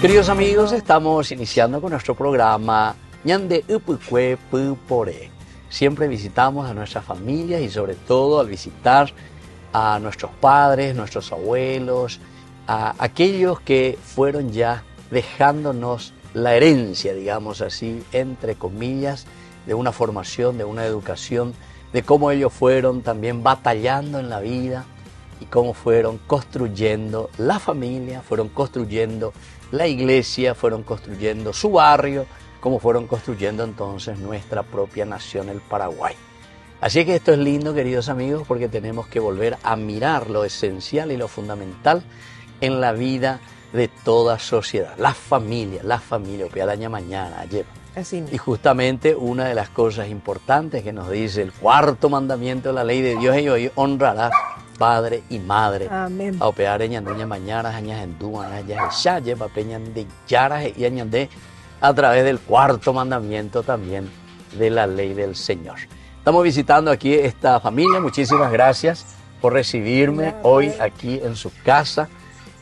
Queridos amigos, estamos iniciando con nuestro programa Ñande Upukwe Pupore. Siempre visitamos a nuestras familias y sobre todo al visitar a nuestros padres, nuestros abuelos, a aquellos que fueron ya dejándonos la herencia, digamos así, entre comillas, de una formación, de una educación, de cómo ellos fueron también batallando en la vida y cómo fueron construyendo la familia, fueron construyendo la iglesia, fueron construyendo su barrio, cómo fueron construyendo entonces nuestra propia nación, el Paraguay. Así que esto es lindo, queridos amigos, porque tenemos que volver a mirar lo esencial y lo fundamental en la vida de toda sociedad. La familia, opiadaña mañana, lleva. Así mismo. Y justamente una de las cosas importantes que nos dice el cuarto mandamiento de la ley de Dios es hoy honrarás padre y madre. Amén. A opear en ñanduña mañana, añas en du, añas ya lleva peñan de yaras y añande a través del cuarto mandamiento también de la ley del Señor. Estamos visitando aquí esta familia. Muchísimas gracias por recibirme hoy aquí en su casa.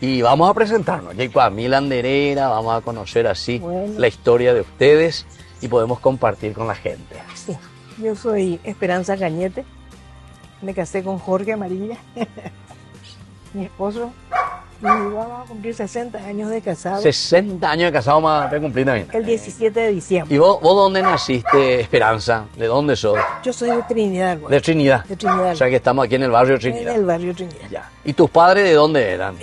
Y vamos a presentarnos. Mila Anderera, vamos a conocer así la historia de ustedes y podemos compartir con la gente. Sí, yo soy Esperanza Cañete. Me casé con Jorge Amarilla, mi esposo. Y vamos a cumplir 60 años de casado. 60 años de casado vamos a cumplir también. El 17 de diciembre. ¿Y vos dónde naciste, Esperanza? ¿De dónde sos? Yo soy de Trinidad, güey. De Trinidad. De Trinidad. O sea que estamos aquí en el barrio Trinidad. En el barrio Trinidad. Ya. ¿Y tus padres de dónde eran?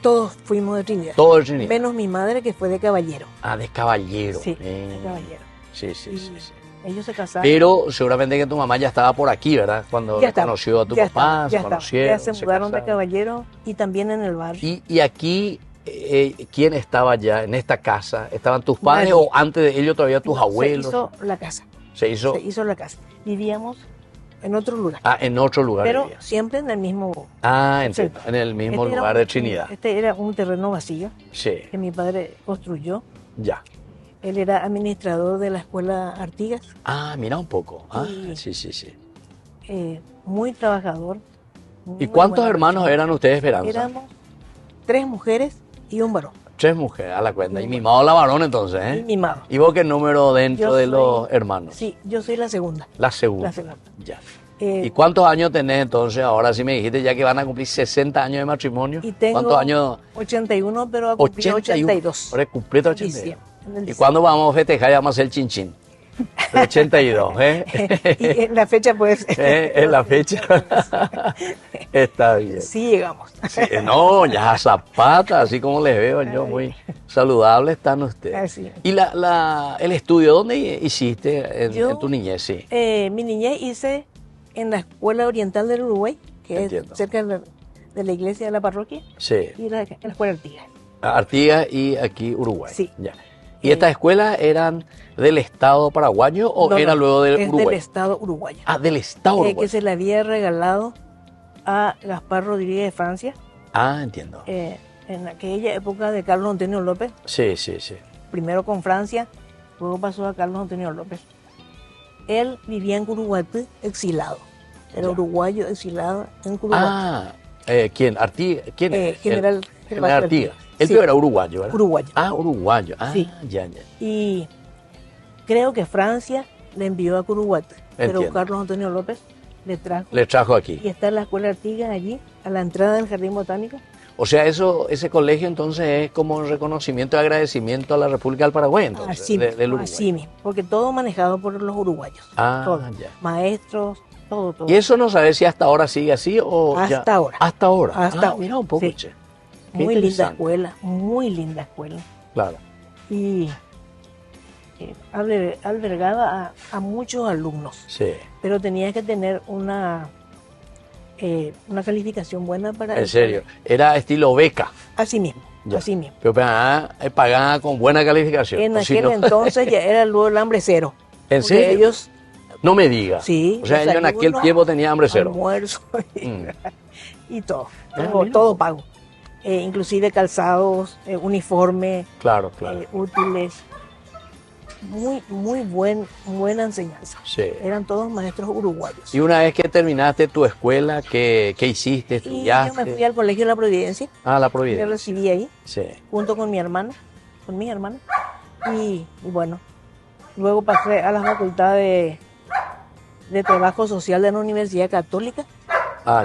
Todos fuimos de Trinidad. Todos de Trinidad. Menos mi madre, que fue de Caballero. Ah, de Caballero. Sí, de Caballero. Sí. Ellos se casaron. Pero seguramente que tu mamá ya estaba por aquí, ¿verdad? Cuando conoció a tu papá, se conocieron. Ya se mudaron de Caballero y también en el barrio. Y aquí, ¿quién estaba ya en esta casa? ¿Estaban tus padres o antes de ellos todavía tus abuelos? Se hizo la casa. Se hizo la casa. Vivíamos en otro lugar. Ah, en otro lugar. Pero siempre en el mismo. En el mismo lugar de Trinidad. Este era un terreno vacío. Sí. Que mi padre construyó. Ya. Él era administrador de la escuela Artigas. Ah, mira un poco. Ah, sí. Muy trabajador. ¿Y cuántos hermanos eran ustedes, Esperanza? Éramos 3 mujeres y un varón. 3 mujeres, a la cuenta. Y mimado la varón entonces, ¿eh? Y mimado. ¿Y vos qué número dentro de los hermanos? Sí, yo soy la segunda. La segunda. La segunda. Ya. ¿Y cuántos años tenés entonces? Ahora sí me dijiste ya que van a cumplir 60 años de matrimonio. Y tengo ¿Cuántos años? 81, pero a cumplir 82. Ahora cumpliste 82. ¿Y cuándo vamos a festejar y vamos a hacer el chinchín? El 82, ¿eh? Y en la fecha pues. En la fecha. Está bien. Sí llegamos. Sí, no, ya a Zapata, así como les veo yo, muy saludables están ustedes. Así. ¿Y el estudio dónde hiciste en tu niñez? Sí. Mi niñez hice en la Escuela Oriental del Uruguay, que es cerca de la iglesia de la parroquia. Sí. Y en la Escuela Artigas. Artigas y aquí Uruguay. Sí. Ya. ¿Y estas escuelas eran del Estado paraguayo o era luego del Uruguay? Del Estado uruguayo. Ah, del Estado uruguayo. Que se le había regalado a Gaspar Rodríguez de Francia. Ah, entiendo. En aquella época de Carlos Antonio López. Sí. Primero con Francia, luego pasó a Carlos Antonio López. Él vivía en Curuguatí, exilado. Era uruguayo exilado en Curuguatí. Ah, ¿quién? ¿Quién es? General Artigas. Él era uruguayo, ¿verdad? Uruguayo. Ah, uruguayo. Ah, sí. Ya. Y creo que Francia le envió a Curuguatí, pero Carlos Antonio López le trajo aquí. Y está en la Escuela Artigas allí, a la entrada del Jardín Botánico. O sea, ese colegio entonces es como un reconocimiento y agradecimiento a la República del Paraguay, entonces, del Uruguay. Así mismo, porque todo manejado por los uruguayos. Ah, todo. Ya. Maestros, todo. ¿Y eso no sabes si hasta ahora sigue así o hasta ya? Ahora. Hasta ahora. Hasta ahora. Mira un poco, sí. Che. Muy linda escuela. Claro. Y albergaba a muchos alumnos. Sí. Pero tenía que tener una calificación buena para... ¿En serio? Era estilo beca. Así mismo. Ya. Así mismo. Pero pagaba con buena calificación. En aquel entonces ya era luego el hambre cero. ¿En serio? Ellos... No me diga. Sí. O sea, ellos en aquel tiempo tenían hambre cero. Almuerzo y todo. Todo pago. Inclusive calzados, uniforme, claro. útiles. muy buena enseñanza. Sí. Eran todos maestros uruguayos. Y una vez que terminaste tu escuela, ¿qué hiciste? ¿Estudiaste? Y yo me fui al Colegio de la Providencia. Ah, la Providencia. Me recibí ahí, sí. Junto con mi hermana, con mi hermana. Y bueno, luego pasé a la Facultad de Trabajo Social de la Universidad Católica. Ah.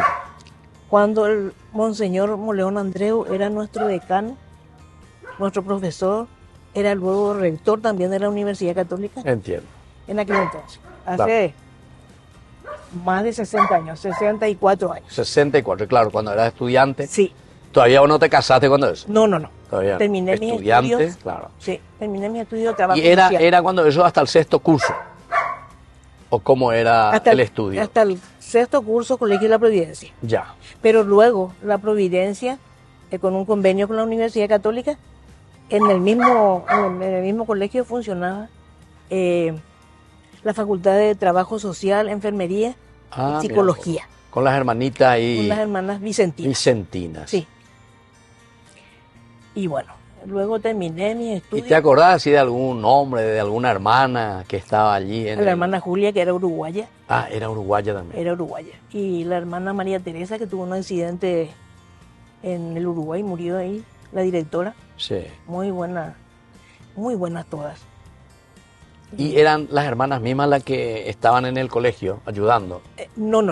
Cuando el Monseñor Moleón Andreu era nuestro decano, nuestro profesor, era luego rector también de la Universidad Católica. Entiendo. En aquel entonces, hace más de 60 años, 64 años. 64, claro, cuando eras estudiante. Sí. ¿Todavía no te casaste cuando eso? No. Todavía terminé mis estudios. Claro. Sí, terminé mis estudios de trabajo social. ¿Y era cuando eso hasta el sexto curso? ¿O cómo era el estudio? Hasta el sexto curso, Colegio de la Providencia. Ya. Pero luego la Providencia, con un convenio con la Universidad Católica, en el mismo colegio funcionaba la Facultad de Trabajo Social, Enfermería y Psicología. Mira, con las hermanitas ahí. Con las hermanas vicentinas. Vicentinas. Sí. Y bueno, luego terminé mi estudio. ¿Y te acordás así de algún nombre, de alguna hermana que estaba allí? La hermana Julia, que era uruguaya. Ah, era uruguaya también. Era uruguaya. Y la hermana María Teresa, que tuvo un accidente en el Uruguay, murió ahí, la directora. Sí. Muy buenas todas. ¿Y eran las hermanas mismas las que estaban en el colegio ayudando? No.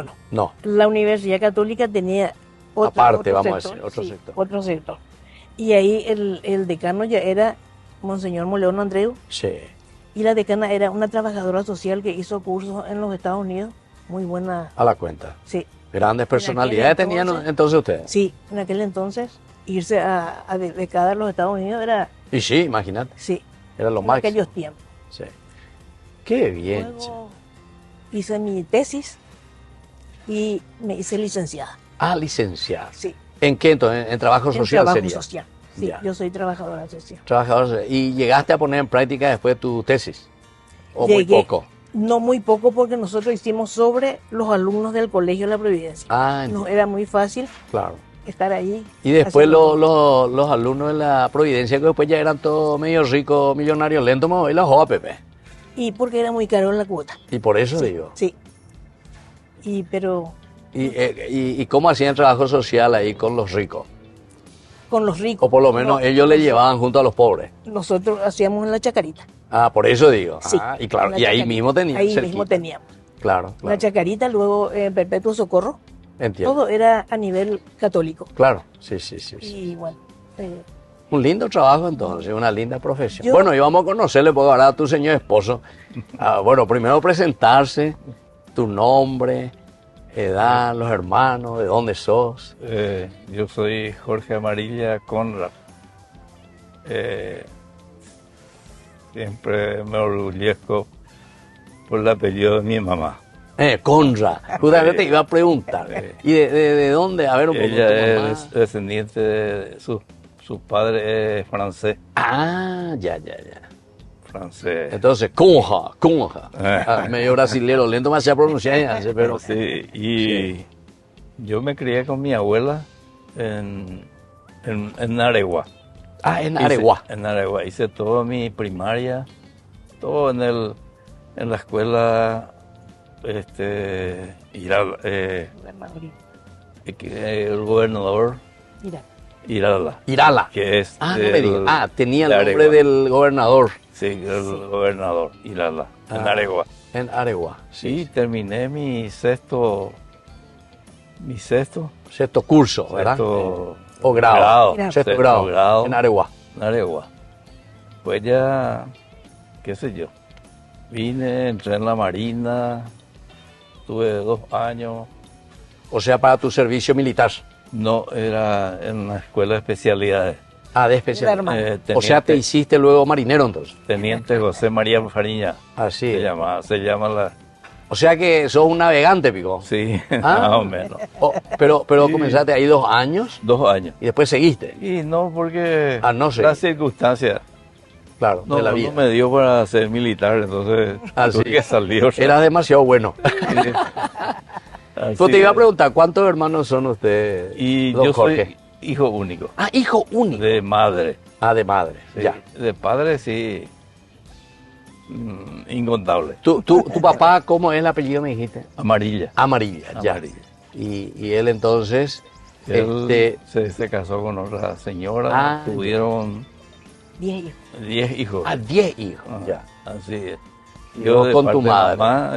La Universidad Católica tenía otro sector. Otro sector. Y ahí el decano ya era Monseñor Moleón Andreu. Sí. Y la decana era una trabajadora social que hizo cursos en los Estados Unidos. Muy buena. A la cuenta. Sí. Grandes personalidades tenían entonces ustedes. Sí, en aquel entonces irse a becada a los Estados Unidos era... Y sí, imagínate. Sí. Era lo máximo. En aquellos tiempos. Sí. Qué bien. Luego hice mi tesis y me hice licenciada. Ah, licenciada. Sí. ¿En qué entonces? ¿En trabajo social trabajo sería? social. Sí, ya. Yo soy trabajadora social. Trabajadora social. ¿Y llegaste a poner en práctica después tu tesis? ¿O muy poco? No, muy poco, porque nosotros hicimos sobre los alumnos del Colegio de la Providencia. Ah, no era muy fácil. Claro. Estar ahí. Y después los alumnos de la Providencia, que después ya eran todos medio ricos, millonarios, lentos, y la joda, Pepe. Y porque era muy caro la cuota. Y por eso digo. Sí. Pero... ¿Y cómo hacían trabajo social ahí con los ricos? Con los ricos. O por lo menos ellos le llevaban junto a los pobres. Nosotros hacíamos en la Chacarita. Ah, por eso digo. Sí. Ah, y claro, y ahí mismo teníamos. Ahí mismo teníamos. Claro. La Chacarita, luego Perpetuo Socorro. Entiendo. Todo era a nivel católico. Claro, sí. Y bueno. Un lindo trabajo entonces, una linda profesión. Bueno, y vamos a conocerle, porque ahora a tu señor esposo. Bueno, primero presentarse, tu nombre, edad, los hermanos, de dónde sos. Yo soy Jorge Amarilla Conrad. Siempre me orgullezco por el apellido de mi mamá. Conrad, justamente te iba a preguntar. ¿Y de dónde? A ver un poco. Ella es descendiente de su padre es francés. Ah, ya. Francés. Entonces, Conja. Medio brasilero, lento más se pronuncia, pero... Sí, y yo me crié con mi abuela en Aregua. Ah, en Aregua. En Aregua. Hice toda mi primaria, todo en la escuela, el gobernador. Irala. Que es tenía el nombre del gobernador. Sí, el gobernador, Irala, en Aregua. En Aregua, sí. Y terminé mi sexto curso, ¿verdad? O grado. Sexto grado. En Aregua. En Aregua. Pues ya, qué sé yo, entré en la Marina, tuve 2 años. O sea, para tu servicio militar. No, era en la escuela de especialidades. Ah, de especialidades. O sea, te hiciste luego marinero entonces. Teniente José María Fariña. Así. Se llama la... O sea que sos un navegante, Pico. Sí, más o menos. Pero comenzaste ahí 2 años. 2 años. Y después seguiste. Y no, porque no sé. las circunstancias. Claro, de la vida. No me dio para ser militar, entonces tuve que salir. Era demasiado bueno. Pues te iba a preguntar, ¿cuántos hermanos son ustedes? Y yo soy hijo único. Ah, hijo único. De madre. Ah, de madre, sí. ya. De padre sí. incontable. ¿Tu papá cómo es el apellido, me dijiste? Amarilla. Amarilla, ya. Amarilla. Y él entonces... Él se casó con otra señora, tuvieron 10 hijos. 10 hijos. 10 hijos, Ajá, ya. Así es. Y Yo vos de con parte tu de madre. mamá,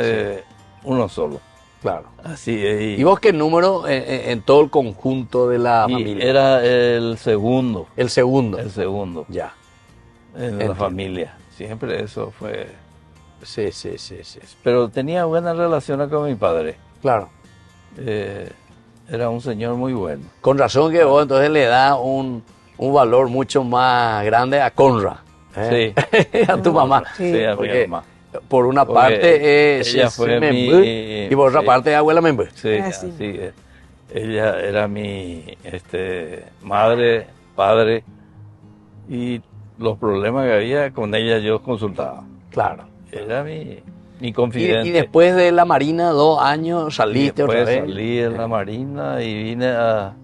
uno solo. Claro. Así es. ¿Y vos qué número en todo el conjunto de la y familia? era el segundo. El segundo. El segundo Ya. en Entiendo. la familia. Siempre eso fue. Sí. Pero tenía buena relación con mi padre. Claro. Era un señor muy bueno. Con razón que vos entonces le das un valor mucho más grande a Conra. Sí. A tu mamá. Sí, a mi Porque mamá. por una Porque parte ella fue Membú, mi- y por otra sí. parte abuela Membú. Sí, Así. así es. Ella era mi madre, padre, y los problemas que había con ella yo consultaba. Claro. Era mi confidente. Y después de la Marina, 2 años, saliste otra Después vez. salí de la Marina y vine a...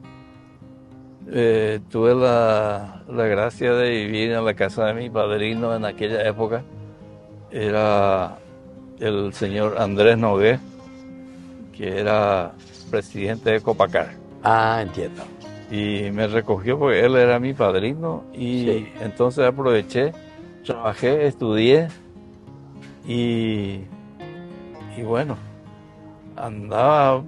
tuve la gracia de vivir en la casa de mi padrino en aquella época. Era el señor Andrés Nogué, que era presidente de Copacar. Ah, entiendo. Y me recogió porque él era mi padrino y Sí. entonces aproveché, trabajé, estudié y bueno, andaba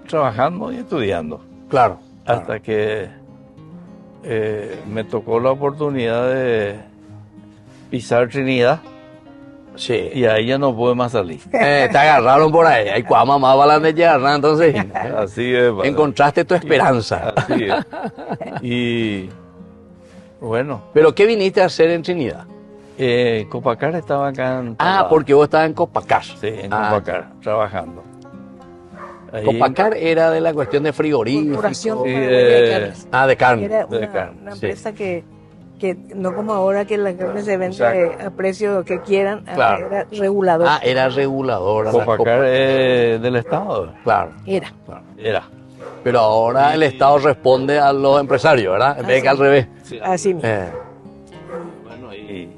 trabajando y estudiando Claro. hasta que me tocó la oportunidad de pisar Trinidad Sí. y ahí ya no pude más salir. Te agarraron por ahí. Ay, cuá, mamá, balan de yerna, entonces. Así es, padre. Encontraste tu esperanza. Así es. Y bueno, ¿Pero qué viniste a hacer en Trinidad? Copacar estaba acá en Ah, Talara. porque vos estabas en Copacar. Sí, en Ah, Copacar, trabajando. Ahí- Copacar era de la cuestión de frigorífico. Corporación Sí, Paraguaya de Carnes. Ah, de carne. Era de una, carne, una sí. empresa que no como ahora que la carne se vende Exacto. a precio que quieran, Claro. era regulador. Ah, era reguladora. la Copacar es del Estado. Claro. Era. Era. Pero ahora el Estado responde a los empresarios, ¿verdad? En vez de que al revés. Sí. Así mismo. Bueno, y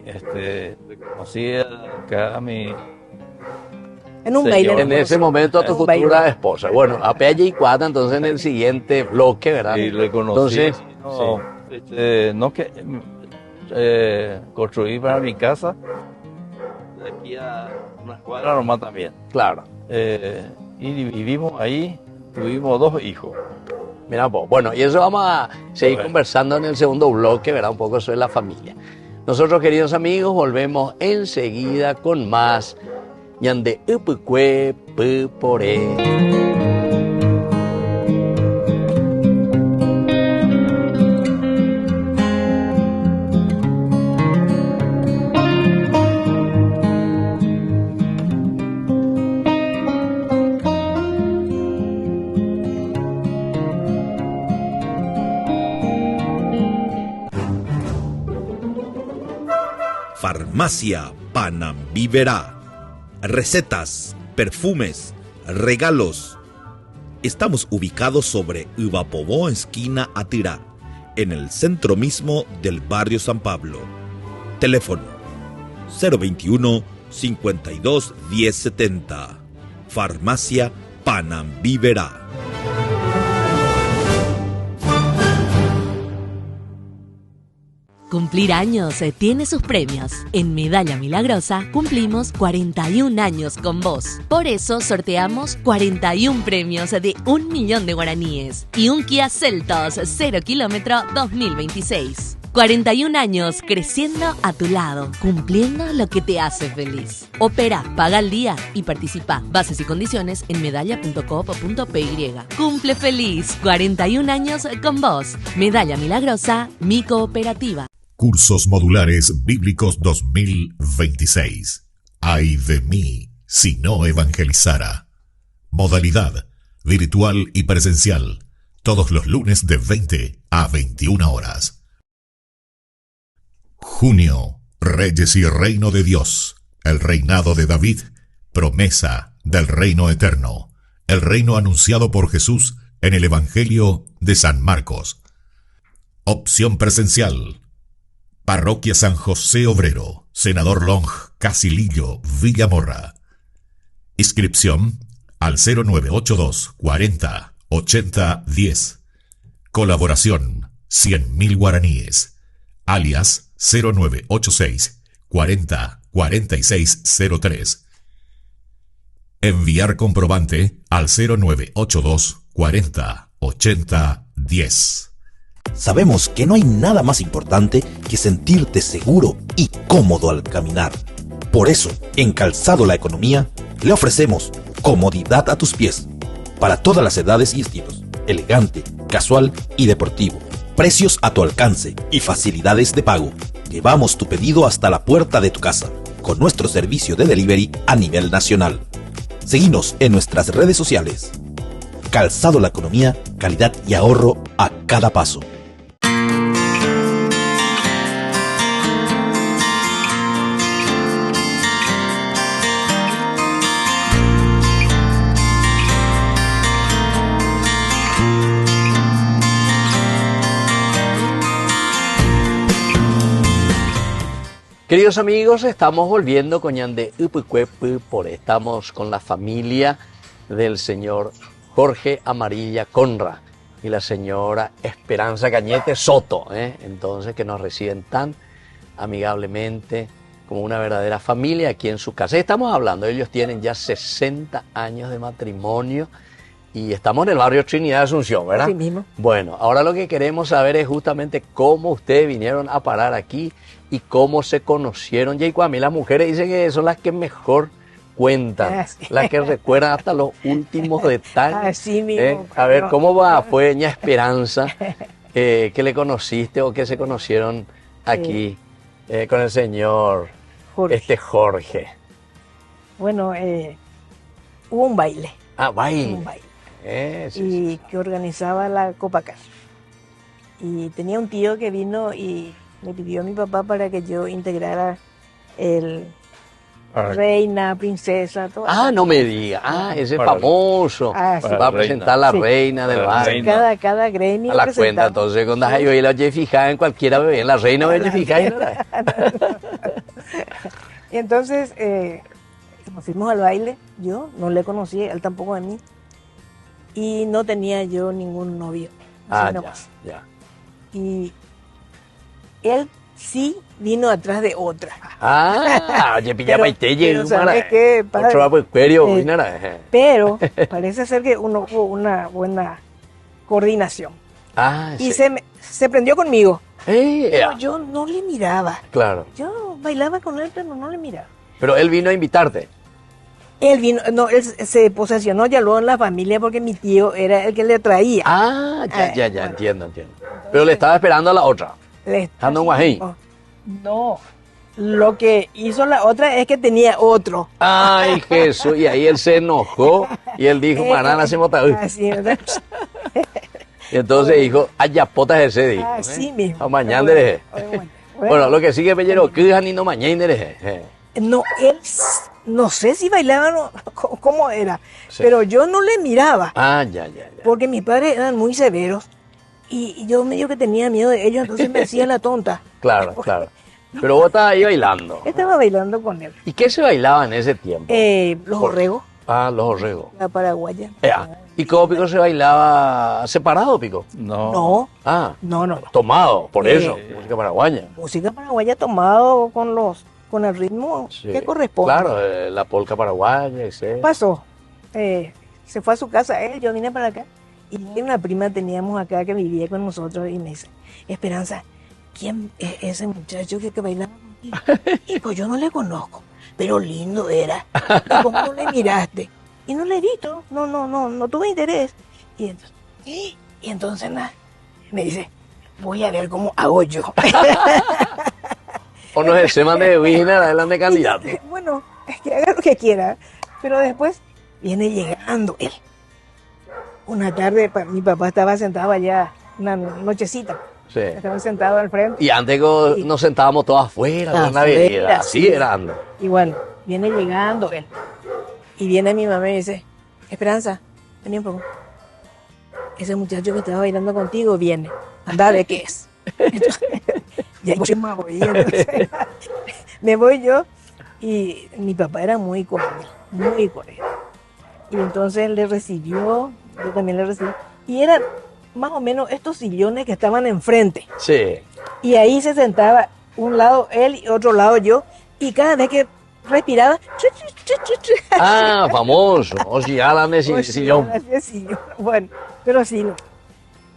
conocí acá a mi... En un Señor. baile. En ese momento a tu Un futura baile. esposa. Bueno, a Peña y Cuata, entonces en el siguiente bloque, ¿verdad? Y le conocí. Entonces, no, no que construí para mi casa, de aquí a una cuadra nomás también. claro. Y vivimos ahí, tuvimos 2 hijos. Mira, pues, bueno, y eso vamos a seguir Bueno. conversando en el segundo bloque, ¿verdad? Un poco sobre la familia. Nosotros, queridos amigos, volvemos enseguida con más Ñande Upukwe Pupore. Farmacia Panambiverá. Recetas, perfumes, regalos. Estamos ubicados sobre Ubapobó, esquina Atirá, en el centro mismo del barrio San Pablo. Teléfono 021 52 1070. Farmacia Panambiverá. Cumplir años tiene sus premios. En Medalla Milagrosa cumplimos 41 años con vos. Por eso sorteamos 41 premios de 1 millón de guaraníes y un Kia Seltos 0 kilómetro 2026. 41 años creciendo a tu lado, cumpliendo lo que te hace feliz. Opera, paga al día y participa. Bases y condiciones en medalla.coop.py. Cumple feliz, 41 años con vos. Medalla Milagrosa, mi cooperativa. Cursos Modulares Bíblicos 2026. Ay de mí si no evangelizara. Modalidad virtual y presencial. Todos los lunes de 20 a 21 horas. Junio. Reyes y Reino de Dios. El reinado de David. Promesa del reino eterno. El reino anunciado por Jesús en el Evangelio de San Marcos. Opción presencial. Parroquia San José Obrero, Senador Long, Casilillo, Villamorra. Inscripción al 0982 40 80 10. Colaboración 100.000 guaraníes. Alias 0986 40 4603. Enviar comprobante al 0982 40 80 10. Sabemos que no hay nada más importante que sentirte seguro y cómodo al caminar. Por eso, en Calzado La Economía, le ofrecemos comodidad a tus pies, para todas las edades y estilos, elegante, casual y deportivo. Precios a tu alcance y facilidades de pago. Llevamos tu pedido hasta la puerta de tu casa, con nuestro servicio de delivery a nivel nacional. Seguinos en nuestras redes sociales. Calzado La Economía, calidad y ahorro a cada paso. Queridos amigos, estamos volviendo con Ñande Upucuepu por estamos con la familia del señor Jorge Amarilla Conra y la señora Esperanza Cañete Soto, entonces que nos reciben tan amigablemente como una verdadera familia aquí en su casa. Estamos hablando, ellos tienen ya 60 años de matrimonio y estamos en el barrio Trinidad de Asunción, ¿verdad? Así mismo. Bueno, ahora lo que queremos saber es justamente cómo ustedes vinieron a parar aquí y cómo se conocieron. Y a mí las mujeres dicen que son las que mejor cuentan, las que recuerdan hasta los últimos detalles. Así mismo. A ver, ¿cómo fue Ña Esperanza que le conociste o que se conocieron aquí con el señor Jorge? Bueno, hubo un baile. Ah, baile. Un baile. Sí. Que organizaba la Copacar. Y tenía un tío que vino y me pidió a mi papá para que yo integrara el reina, princesa, todo. Ah, no me diga. Ese famoso. Sí. Va a presentar la reina del barrio. Cada gremio. A la cuenta, entonces, cuando yo y la oye fijada en cualquiera bebé, en la reina oye fijada. Y entonces, nos fuimos al baile. Yo no le conocí, él tampoco a mí. Y no tenía yo ningún novio. Ya. Y él sí vino atrás de otra. Oye, pilla paitelle. ¿sabes qué, padre? Otro pues, cuerio, pero parece ser que hubo una buena coordinación. Y sí. se prendió conmigo. Pero yo no le miraba. Claro. Yo bailaba con él, pero no le miraba. Pero él vino a invitarte. Él vino, no, él se posesionó ya luego en la familia porque mi tío era el que le traía. Ya, entiendo. Pero le estaba esperando a la otra. ¿Ando en Guajín? No, lo que hizo la otra es que tenía otro. Ay, Jesús, y ahí él se enojó y él dijo, mañana hacemos tal. Así, ¿verdad? Y entonces dijo, ayapotas ese dijo. Así mismo. Mañana deje. Bueno, lo que sigue Pellero, que ni no mañana deje. No, él, no sé si bailaban o cómo era, pero yo no le miraba. Ya. Porque mis padres eran muy severos y yo medio que tenía miedo de ellos, entonces me hacía la tonta. Claro. Pero vos estabas ahí bailando. Estaba bailando con él. ¿Y qué se bailaba en ese tiempo? Los orregos. Los orregos. La paraguaya. ¿Y cómo Pico se bailaba separado, Pico? No. No. Tomado, por eso, música paraguaya. Música paraguaya tomado con el ritmo que corresponde. Claro, la polca paraguaya, etc. Pasó. Se fue a su casa él, yo vine para acá. Y una prima teníamos acá que vivía con nosotros y me dice, Esperanza, ¿quién es ese muchacho que bailaba contigo? Y pues yo no le conozco, pero lindo era. ¿Y cómo no le miraste? Y no le he visto, no tuve interés. Y entonces nada, me dice, voy a ver cómo hago yo. O no es el man de Wiener, adelante candidato. Bueno, es que haga lo que quiera. Pero después viene llegando él. Una tarde, mi papá estaba sentado allá, una nochecita. Sí. Estaba sentado al frente. Y antes nos sentábamos todos afuera, en la avenida. Así era, ando. Y bueno, viene llegando él. Y viene mi mamá y me dice, Esperanza, vení un poco. Ese muchacho que estaba bailando contigo viene. Anda a ver qué es. Entonces, Y ahí me voy, entonces, me voy yo y mi papá era muy cordial, muy cordial. Y entonces le recibió, yo también le recibí. Y eran más o menos estos sillones que estaban enfrente. Sí. Y ahí se sentaba un lado él y otro lado yo. Y cada vez que respiraba, Ah, famoso. O si Alan de pues, sillón. sillón. Bueno, pero sí. No.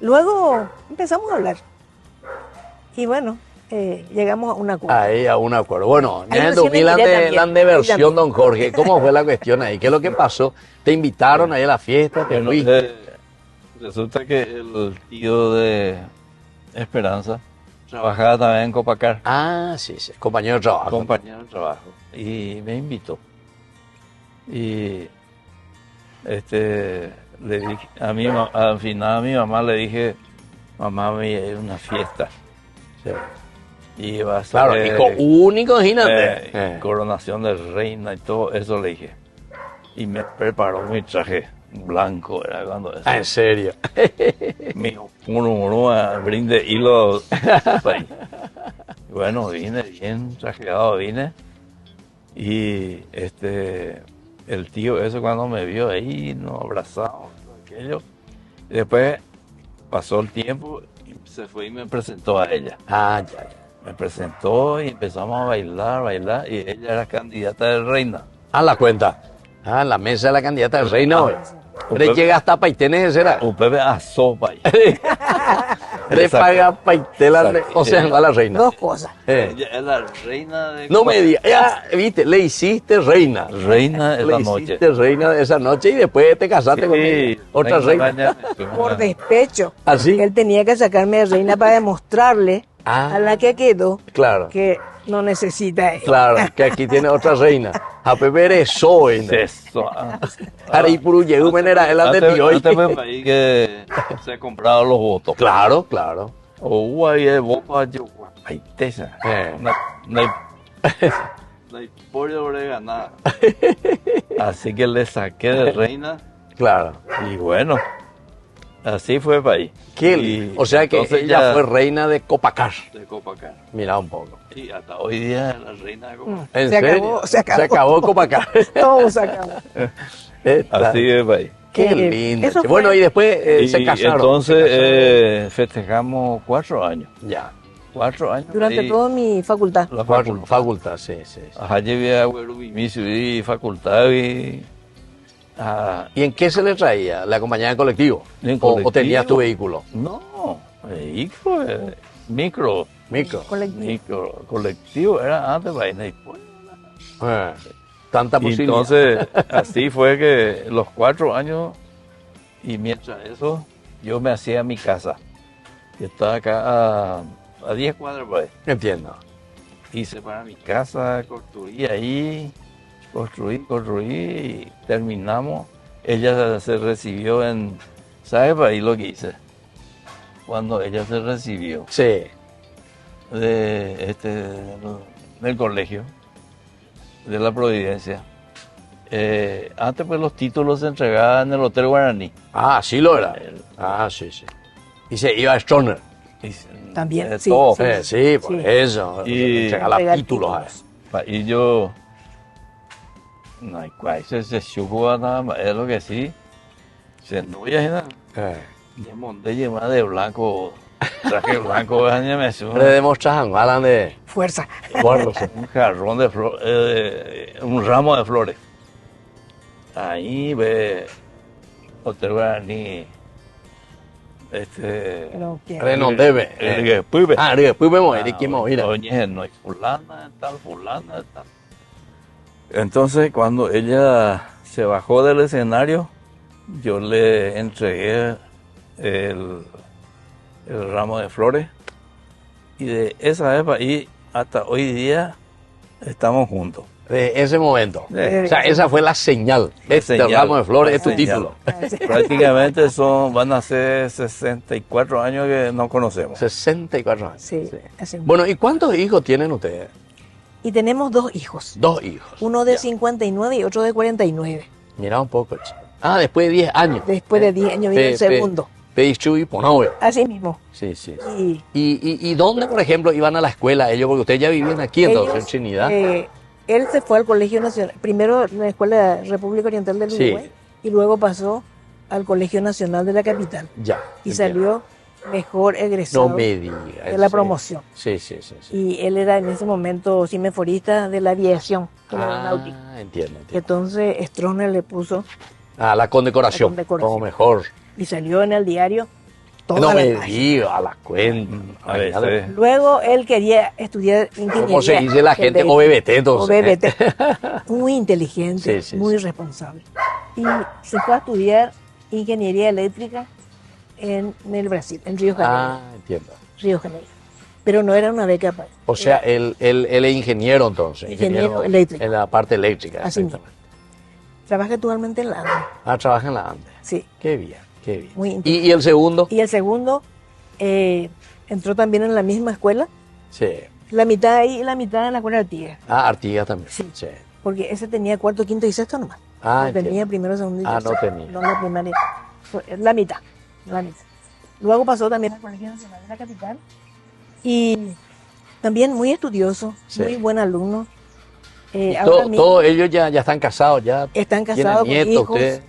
Luego empezamos a hablar. Y bueno, llegamos a un acuerdo. Ahí a un acuerdo. Bueno, Ahí en el recién me 2000 miré de también. la de Ahí versión, también. don Jorge. ¿Cómo fue la cuestión ahí? ¿Qué es lo que pasó? ¿Te invitaron ahí a la fiesta? ¿Te Bueno, fuiste? resulta que el tío de Esperanza trabajaba también en Copacar, Ah, sí, sí. Compañero de trabajo. compañero de trabajo, y me invitó. Y le dije, al final a mi mamá le dije, mamá, voy a ir a una fiesta. Sí. Y va a ser Claro, hijo único, imagínate. coronación de reina y todo eso, le dije. Y me preparó mi traje blanco, era cuando eso. Ah, en serio. Me dijo, brinde hilo. Bueno, vine bien trajeado, vine. Y el tío ese cuando me vio ahí, nos abrazamos, todo aquello. Y después pasó el tiempo y se fue y me presentó a ella. Ah, ya, ya. Me presentó y empezamos a bailar, y ella era candidata de reina. Ah, la cuenta. Ah, la mesa de la candidata de reina hoy. Pero llega hasta Paitenes, ¿será? Un bebé a sopa. Le paga Paitela, o sea, no a la reina. Dos cosas. Ella es la reina de... No me digas, ya, viste, le hiciste reina. Reina de Le la noche. hiciste reina de esa noche y después te casaste con ella. Otra reina. mañana. Por despecho. ¿Así? Él tenía que sacarme de reina para demostrarle Ah. a la que quedó Claro, que no necesita él. claro, que aquí tiene otra reina. A Pepe eres soy. Eso. Ari Puru Yehumen era el ante ti hoy. Antes fue ahí que se compraron los votos. Claro, claro. O ahí de votos yo paitesa. No hay pollo de ganar. Así que le saqué de reina Claro. y bueno, así fue para ahí. Qué Y lindo. O sea que entonces ella ya fue reina de Copacar. de Copacar. Mira un poco. Y hasta hoy día es la reina de Copacar. ¿En Se serio? acabó, se acabó. Se acabó Copacar. Todo se acabó. Así es para ahí. Qué Eh, lindo. eso fue- Bueno, y después Y se casaron. entonces festejamos 4 años. Ya. 4 años. Durante y toda mi facultad. la Facultad, facultad. sí, sí. sí. Ajá, llevé a Huerubimicio y facultad y... ¿Y en qué se le traía? ¿La acompañaba en colectivo? En ¿O colectivo. tenías tu vehículo? No, vehículo, micro, Micro. colectivo, era antes para ir. Tanta Y posibilidad. entonces, así fue que los 4 años, y mientras eso, yo me hacía mi casa. Yo estaba acá a 10 cuadras por ahí. Entiendo. Hice para mi casa, construí ahí, construí y terminamos. Ella se recibió en, ¿sabes para ahí lo que hice? Cuando ella se recibió Sí. del colegio, de la Providencia. Antes pues los títulos se entregaban en el Hotel Guaraní. Ah, sí lo era. Ah, sí, sí. Y se iba a Stoner. También, sí, todo. sí. Sí, por Sí. eso. Y- Entregar Entregar títulos. títulos. Y yo, no hay cual, se chupó nada más, es lo que sí. Se no voy a nada. Me monté llena de blanco, traje blanco, ya me hizo Le demostraban, hablan de Fuerza. un jarrón de flores, un ramo de flores. Ahí ve Hotel Guaraní, Pero que- Renondebe. Ah, después vemos, ¿de quién vamos a ir? Oye, no hay fulana, tal. Entonces, cuando ella se bajó del escenario, yo le entregué el ramo de flores. Y de esa época y hasta hoy día estamos juntos. De ese momento. Sí. O sea, esa fue la señal. Este señal, ramo de flores la es tu señal. título. Prácticamente van a ser 64 años que nos conocemos. 64 años. Sí, así. Bueno, ¿y cuántos hijos tienen ustedes? Y tenemos 2 hijos. 2 hijos. Uno de Ya. 59 y otro de 49. Mira un poco, chico. Ah, después de 10 años. Después de 10 años viene el segundo. Pedís chuy, ponoe. Así mismo. Sí, sí. Y ¿Y dónde, por ejemplo, iban a la escuela ellos? Porque ustedes ya vivían aquí entonces, en ellos, Trinidad. él se fue al Colegio Nacional, primero en la Escuela República Oriental del Sí. Uruguay, y luego pasó al Colegio Nacional de la capital. Ya. Y entiendo. salió mejor egresado No me digas. de la sí. promoción. Sí, sí, sí. sí. Y él era en ese momento cimeforista de la aviación, de la aeronáutica. Entiendo, Y entiendo. entonces Stroessner le puso La condecoración. La condecoración. Como mejor. y salió en el diario toda No la me página. digas, a la cuenta. A veces. Luego él quería estudiar ingeniería. ¿Cómo se dice la gente? de- OBBT, entonces. OBBT. Muy inteligente, Sí, sí, muy sí. responsable. Y se fue a estudiar ingeniería eléctrica en el Brasil, en Río Janeiro. Entiendo. Río Janeiro. Pero no era una beca para O sea, él es ingeniero entonces. Ingeniero eléctrico. En la parte eléctrica. Así mismo. exactamente. Trabaja actualmente en la ANDE. Trabaja en la ANDE. Sí. Qué bien, qué bien. Muy ¿Y inteligente. el segundo? Y el segundo entró también en la misma escuela, Sí. la mitad ahí y la mitad en la escuela de Artigas. Artigas también. Sí. Sí. Porque ese tenía cuarto, quinto y sexto nomás. No Entiendo. tenía primero, segundo y No tercero. tenía. No, la primaria. Fue la mitad, la mitad. Luego pasó también al Colegio Nacional de la Capital. Y también muy estudioso, Sí. muy buen alumno. Y Ahora mismo todos ellos ya están casados, ya están tienen casados con nietos. hijos. Ustedes,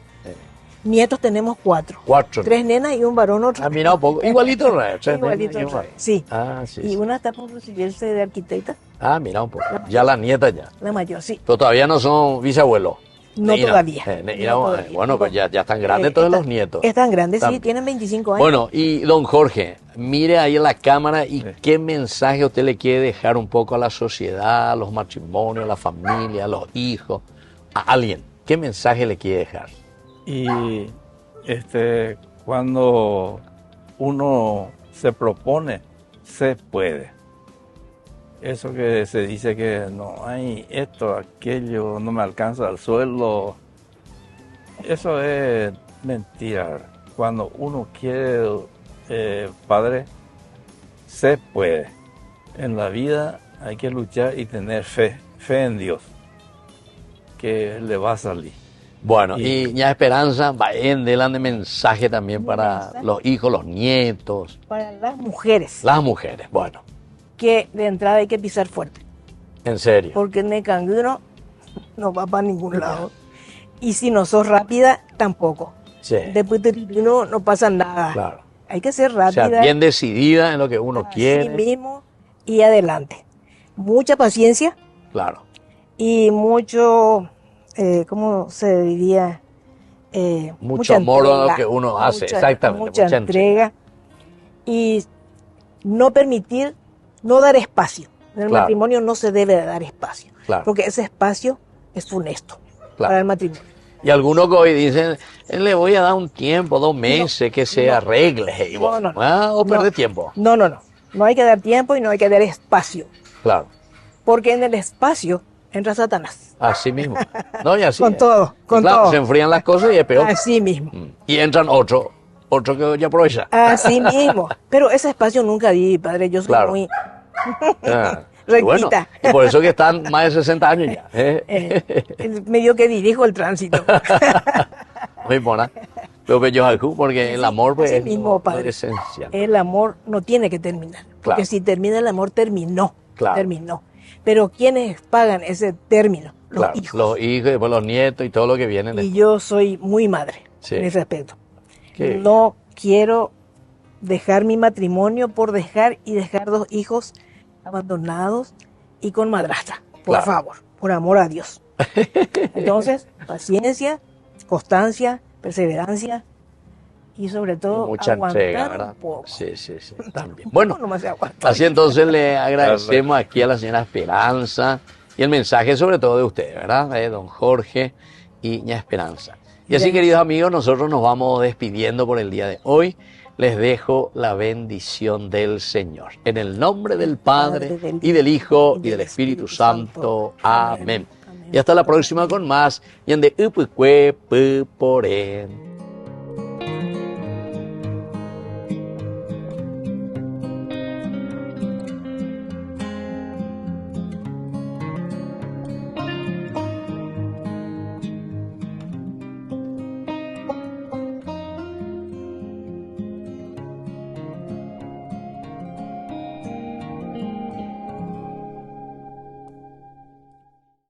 Nietos tenemos 4. 4. 3 nenas y un varón otro. Mira un poco. Igualito, ¿no? Igualito. Sí. Sí. Y sí. una está por recibirse de arquitecta, Mira un poco. Ya las nietas ya. la mayor, sí. Pero todavía no son bisabuelos. No Mira, todavía. mira, No todavía. Bueno, pues ya están grandes todos los nietos. Están grandes, sí, También. tienen 25 años. Bueno, y don Jorge, mire ahí en la cámara y qué mensaje usted le quiere dejar un poco a la sociedad, a los matrimonios, a la familia, a los hijos, a alguien. ¿Qué mensaje le quiere dejar? Y cuando uno se propone, se puede. Eso que se dice que no hay esto, aquello, no me alcanza el sueldo, eso es mentira. Cuando uno quiere, padre, se puede. En la vida hay que luchar y tener fe en Dios, que le va a salir. Bueno, y ya Esperanza, va en delante mensaje también para mensaje. los hijos, los nietos, Para las mujeres, las mujeres. Bueno, que de entrada hay que pisar fuerte, en serio. porque en el canguro no va para ningún lado. Y si no sos rápida, tampoco. Sí, Después de no pasa nada. claro. Hay que ser O sea, rápida, bien decidida en lo que uno así quiere. mismo y adelante. Mucha paciencia Claro, y mucho, ¿cómo se diría? Mucho Mucha amor a lo entrega, que uno hace, mucha- exactamente, Mucha mucha entrega. Y no permitir, no dar espacio. En el Claro. matrimonio no se debe dar espacio, Claro. porque ese espacio es funesto Claro. para el matrimonio. Y algunos que hoy dicen, le voy a dar un tiempo, 2 meses, que se arregle. Y vos, No. o No. perder tiempo. No. No hay que dar tiempo y no hay que dar espacio, Claro, porque en el espacio entra Satanás. así mismo. No, y así Con es. todo, Y con claro, todo. se enfrían las cosas y es peor. Así mismo. Y entran otro que ya aprovecha. Así mismo. Pero ese espacio nunca di, padre. Yo soy Claro. muy Ah, y rectita. bueno, y por eso que están más de 60 años ya. medio que dirijo el tránsito. No importa. Pero que yo algo, porque el amor pues, Así es mismo, lo padre. esencial. El amor no tiene que terminar. Porque Claro. si termina el amor, terminó. Claro. Terminó. Pero ¿quiénes pagan ese término? Los Claro, hijos. los hijos, y después los nietos y todo lo que viene. Y yo soy muy madre Sí. en ese aspecto. Qué No quiero dejar mi matrimonio por dejar 2 hijos abandonados y con madrastra. Por Claro. favor, por amor a Dios. Entonces, paciencia, constancia, perseverancia y sobre todo mucha aguantar entrega, un ¿verdad? poco. Sí, también. Bueno, No más aguantar. así entonces le agradecemos aquí a la señora Esperanza y el mensaje sobre todo de usted, ¿verdad? De don Jorge y ña Esperanza. Y así, Gracias. queridos amigos, nosotros nos vamos despidiendo por el día de hoy. Les dejo la bendición del Señor. En el nombre del Padre, y del Hijo, y del Espíritu Santo. Amén. Y hasta la próxima con más. Y en de Upucue Puporen.